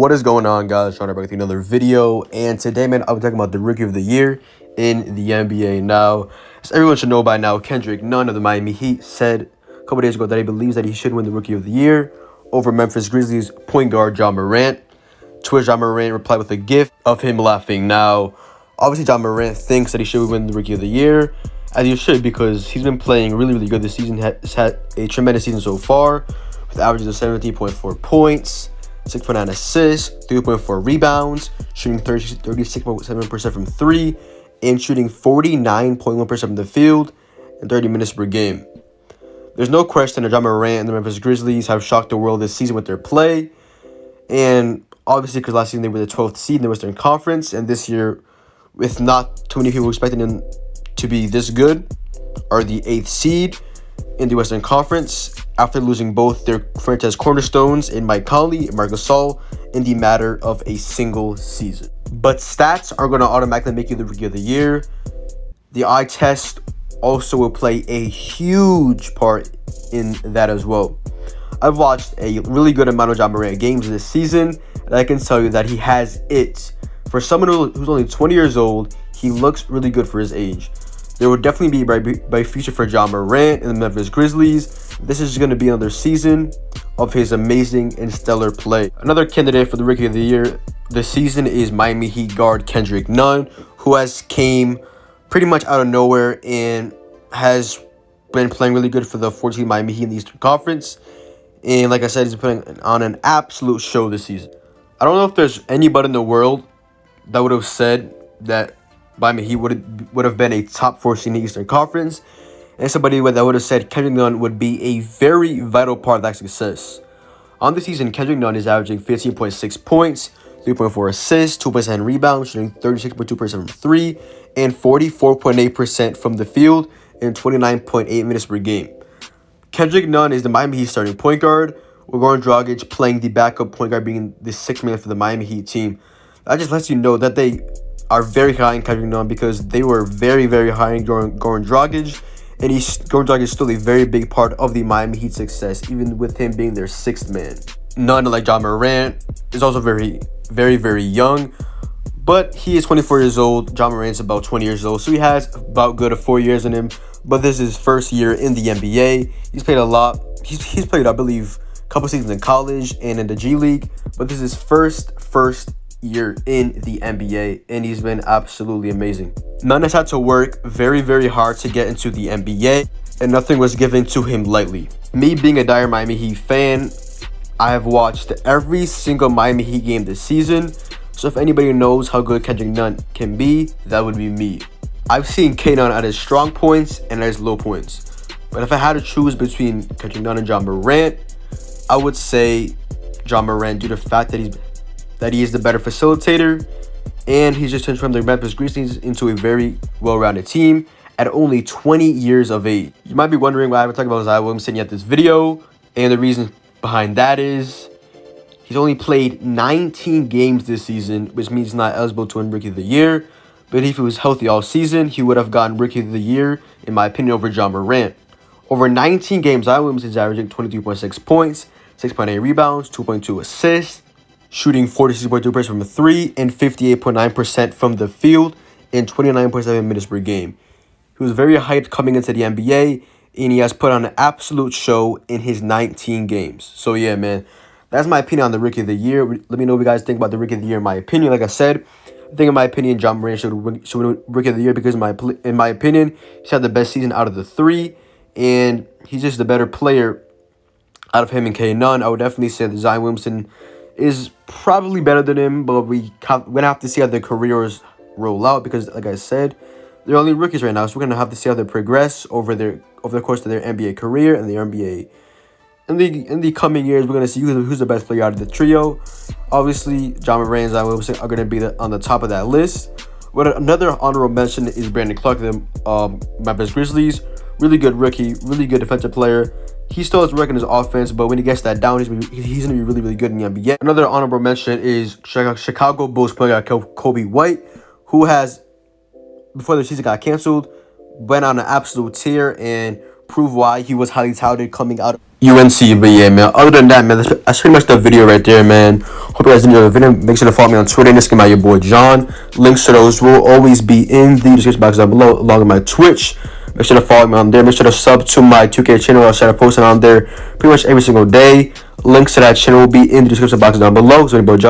What is going on, guys? Trying to bring another video, and today, man, I'll be talking about the Rookie of the Year in the NBA. Now, as everyone should know by now, Kendrick Nunn of the Miami Heat said a couple days ago that he believes that he should win the Rookie of the Year over Memphis Grizzlies point guard Ja Morant. To which Ja Morant replied with a gif of him laughing. Now, obviously, Ja Morant thinks that he should win the Rookie of the Year, as he should, because he's been playing really good this season. He's had a tremendous season so far, with averages of 17.4 points, 6.9 assists, 3.4 rebounds, shooting 36.7% from three, and shooting 49.1% from the field in 30 minutes per game. There's no question that Ja Morant and the Memphis Grizzlies have shocked the world this season with their play. And obviously, because last season they were the 12th seed in the Western Conference, and this year, with not too many people expecting them to be this good, are the 8th seed in the Western Conference after losing both their franchise cornerstones in Mike Conley and Marc Gasol in the matter of a single season. But stats are going to automatically make you the Rookie of the Year. The eye test also will play a huge part in that as well. I've watched a really good amount of Ja Morant games this season, and I can tell you that he has it. For someone who's only 20 years old, he looks really good for his age. There will definitely be a future for Ja Morant and the Memphis Grizzlies. This is going to be another season of his amazing and stellar play. Another candidate for the Rookie of the Year this season is Miami Heat guard Kendrick Nunn, who has came pretty much out of nowhere and has been playing really good for the 14 Miami Heat in the Eastern Conference. And like I said, he's putting on an absolute show this season. I don't know if there's anybody in the world that would have said that Miami Heat would have been a top 4 seed in the Eastern Conference, and somebody that would have said Kendrick Nunn would be a very vital part of that success. On the season, Kendrick Nunn is averaging 15.6 points, 3.4 assists, 2.7 rebounds, shooting 36.2% from three, and 44.8% from the field in 29.8 minutes per game. Kendrick Nunn is the Miami Heat starting point guard, with Goran Dragic playing the backup point guard, being the sixth man for the Miami Heat team. That just lets you know that they are very high in Kendrick Nunn, because they were very high in Goran Dragic, and Goran Dragic is still a very big part of the Miami Heat success, even with him being their sixth man. Nunn, like Ja Morant, is also very young, but he is 24 years old. Ja Morant is about 20 years old, so he has about good 4 years in him, but this is his first year in the NBA. He's played a lot. He's played, I believe, a couple seasons in college and in the G League, but this is his first year in the NBA, and he's been absolutely amazing. Nunn has had to work very hard to get into the NBA, and nothing was given to him lightly. Me being a dire Miami Heat fan, I have watched every single Miami Heat game this season, so if anybody knows how good Kendrick Nunn can be, that would be me. I've seen K-Nunn at his strong points and at his low points, but if I had to choose between Kendrick Nunn and Ja Morant, I would say Ja Morant, due to the fact that he is the better facilitator, and he's just transformed the Memphis Grizzlies into a very well-rounded team at only 20 years of age. You might be wondering why I haven't talked about Zion Williamson yet this video, and the reason behind that is he's only played 19 games this season, which means he's not eligible to win Rookie of the Year. But if he was healthy all season, he would have gotten Rookie of the Year, in my opinion, over Ja Morant. Over 19 games, Zion Williamson is averaging 23.6 points, 6.8 rebounds, 2.2 assists, shooting 46.2% from three, and 58.9% from the field in 29.7 minutes per game. He was very hyped coming into the NBA, and he has put on an absolute show in his 19 games. So yeah, man, that's my opinion on the Rookie of the Year. Let me know what you guys think about the Rookie of the Year. In my opinion, like I said, I think in my opinion, Ja Morant should win Rookie of the Year, because in my opinion, he's had the best season out of the three, and he's just the better player out of him and K-Nunn. I would definitely say that Zion Williamson is probably better than him, but we're going to have to see how their careers roll out, because like I said, they're only rookies right now, so we're going to have to see how they progress over the course of their NBA career and their NBA. In the coming years, we're going to see who's the best player out of the trio. Obviously, Ja Morant and Zion Williamson are going to be on the top of that list. But another honorable mention is Brandon Clark, the Memphis Grizzlies. Really good rookie, really good defensive player. He still has work in his offense, but when he gets that down, he's going to be really good in the NBA. Another honorable mention is Chicago Bulls player Kobe White, who has, before the season got canceled, went on an absolute tear and proved why he was highly touted coming out UNC. But yeah, man, other than that, man, that's pretty much the video right there, man. Hope you guys enjoyed the video. Make sure to follow me on Twitter and Instagram by your boy John. Links to those will always be in the description box down below, along with my Twitch. Make sure to follow me on there. Make sure to sub to my 2K channel. I'll start posting on there pretty much every single day. Links to that channel will be in the description box down below. So, boy John.